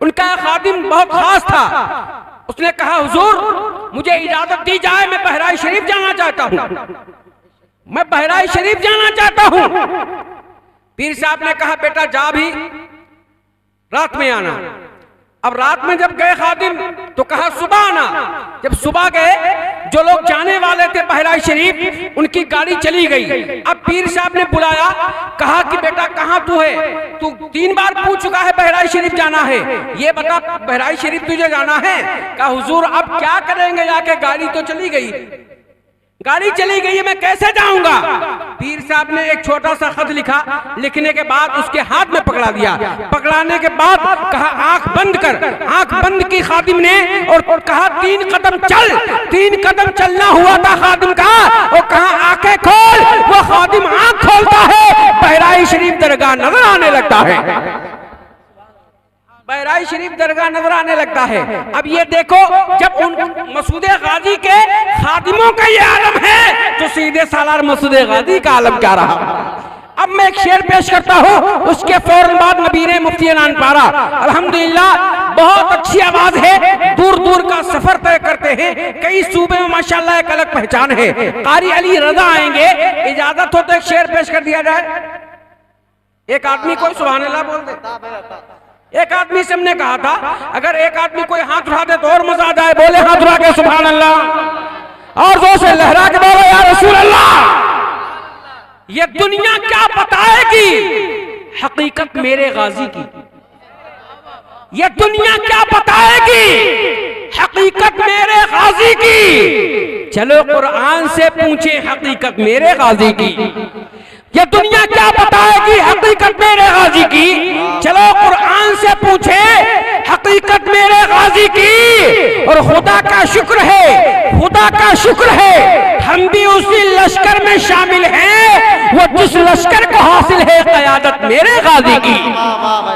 उनका खादिम बहुत खास था। उसने कहा हुजूर मुझे इजाजत दी जाए, मैं बहराइच शरीफ जाना चाहता हूं, मैं बहराइच शरीफ जाना चाहता हूं। पीर साहब ने कहा बेटा जा भी, रात में आना। अब रात में जब गए खादिम तो कहा सुबह आना। जब सुबह गए, जो लोग जाने वाले थे बहराइच शरीफ, उनकी गाड़ी चली गई। अब पीर साहब ने बुलाया, कहा कि बेटा कहाँ तू है, तू 3 बार पूछ चुका है बहराइच शरीफ जाना है, ये बता बहराइच शरीफ तुझे जाना है। कहा हुजूर अब क्या करेंगे जाके, गाड़ी तो चली गई, गाड़ी चली गई है, मैं कैसे जाऊंगा। पीर साहब ने एक छोटा सा खत लिखा, लिखने के बाद उसके हाथ में पकड़ा दिया। पकड़ाने के बाद कहा आंख बंद कर। आंख बंद की खादिम ने और कहा 3 कदम चल। 3 कदम चलना हुआ था खादिम का, और कहा आंखें खोल। वो खादिम आंख खोलता है, बहराइच शरीफ दरगाह नजर आने लगता है, बहराइच शरीफ दरगाह नजर आने लगता है। अब ये देखो, जब उन मसूद गाजी के खादिमों का ये आलम है, तो सीधे सालार मसूद गाजी का आलम क्या रहा। अब मैं एक शेर पेश करता हूँ, उसके फौरन बाद नबीरे मुफ्ती नानपारा अल्हम्दुलिल्लाह बहुत अच्छी आवाज है, दूर दूर का सफर तय करते हैं, कई सूबे में माशाल्लाह एक अलग पहचान है। कारी अली रजा आएंगे, इजाजत हो तो एक शेर पेश कर दिया जाए। एक आदमी कोई सुभान अल्लाह बोल दे। एक आदमी से हमने कहा था अगर एक आदमी कोई हाथ उठा दे तो और मजा आ जाए, बोले हाथ उठा के सुभान अल्लाह, और जोर से लहरा के बोलो या रसूल अल्लाह। ये दुनिया क्या बताएगी हकीकत मेरे गाजी की, ये दुनिया क्या बताएगी हकीकत मेरे गाजी की। चलो कुरान से पूछे हकीकत मेरे गाजी की। ये दुनिया क्या बताएगी हकीकत मेरे गाजी की। चलो कुरान से पूछे हकीकत मेरे गाजी की। और खुदा का शुक्र है, खुदा का शुक्र है, हम भी उसी लश्कर में शामिल हैं, वो जिस लश्कर को हासिल है क़यादत मेरे गाजी की।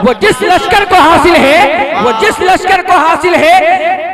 वो जिस लश्कर को हासिल है, वो जिस लश्कर को हासिल है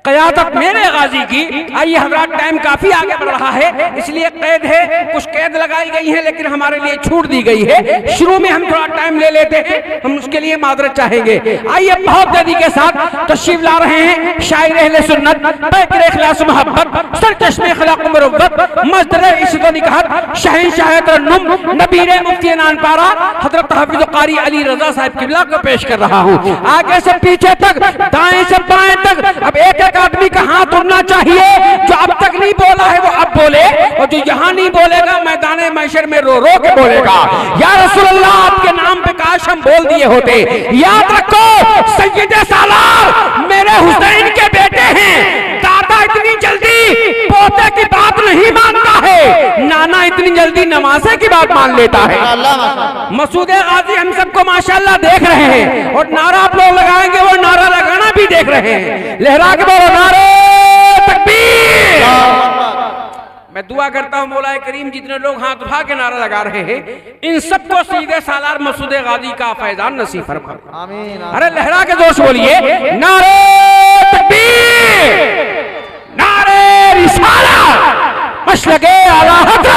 क़यादत मेरे गाजी की। आइए हमारा टाइम काफी आगे बढ़ रहा है, इसलिए कैद है, कुछ कैद लगाई गई है, लेकिन हमारे लिए छूट दी गई है। शुरू में हम थोड़ा टाइम ले लेते हैं, हम उसके लिए माजरत चाहेंगे। आइए बहुत जल्दी के साथ तशरीफ ला रहे हैं शायर अहले सुन्नत, पैकर इखलास मोहब्बत, सरचश्मे खलाक़ मुरव्वत, मज़दर इश्क़ व निकाहत, शहंशाह तरन्नुम, नबीरे मुफ्ती नानपारा हज़रत हाफ़िज़ क़ारी अली रज़ा साहब क़िबला को पेश कर रहा हूँ। आगे से पीछे तक, दाएं से बाएं तक। अब एक आदमी का हाथ उड़ना चाहिए, जो अब तक नहीं बोला है वो अब बोले, और जो यहाँ नहीं बोलेगा मैदाने महशर में रो रो के बोलेगा या रसूल अल्लाह आपके नाम पे काश हम बोल दिए होते। याद रखो सैयदे सालार मेरे हुसैन के बेटे हैं। दादा इतनी जल्दी पोते की बात नहीं मानता है, नाना इतनी जल्दी नवासे की बात मान लेता है। मसूद गाजी हम सबको माशाल्लाह देख रहे हैं, और नारा आप लोग लगाएंगे वो नारा लगाना भी देख रहे हैं। लहरा के बोलो नारे तकबीर। मैं दुआ करता हूँ मौला करीम जितने लोग हाथ उठा के नारा लगा रहे हैं, इन सबको सीधे सालार मसूद गाजी का फैजान नसीब फरमाए, आमीन। अरे लहरा के जोश बोलिए नारे तकबीर, नारे रिसाला, मशलके आला हज़रत,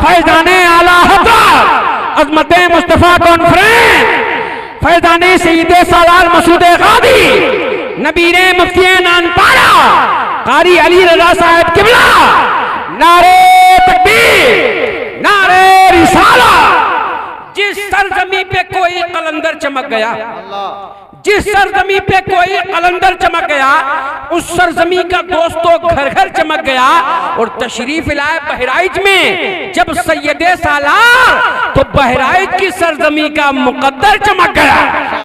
फैजाने आला हज़रत, अज़मते मुस्तफा कॉन्फ्रेंस, फैजाने सईदे सालार मसूद गाजी, नबीरे मुफ्ती नानपारा क़ारी अली रज़ा साहब क़िबला। नारे तकबीर, नारे रिसाला। जिस सरजमी पे कोई कलंदर चमक गया, जिस सरजमी पे कोई कलंदर चमक गया, उस सरजमी का दोस्तों घर घर चमक गया। और तशरीफ लाए बहराइच में जब सैयदे सालार, तो बहराइच की सरजमी का मुकद्दर चमक गया।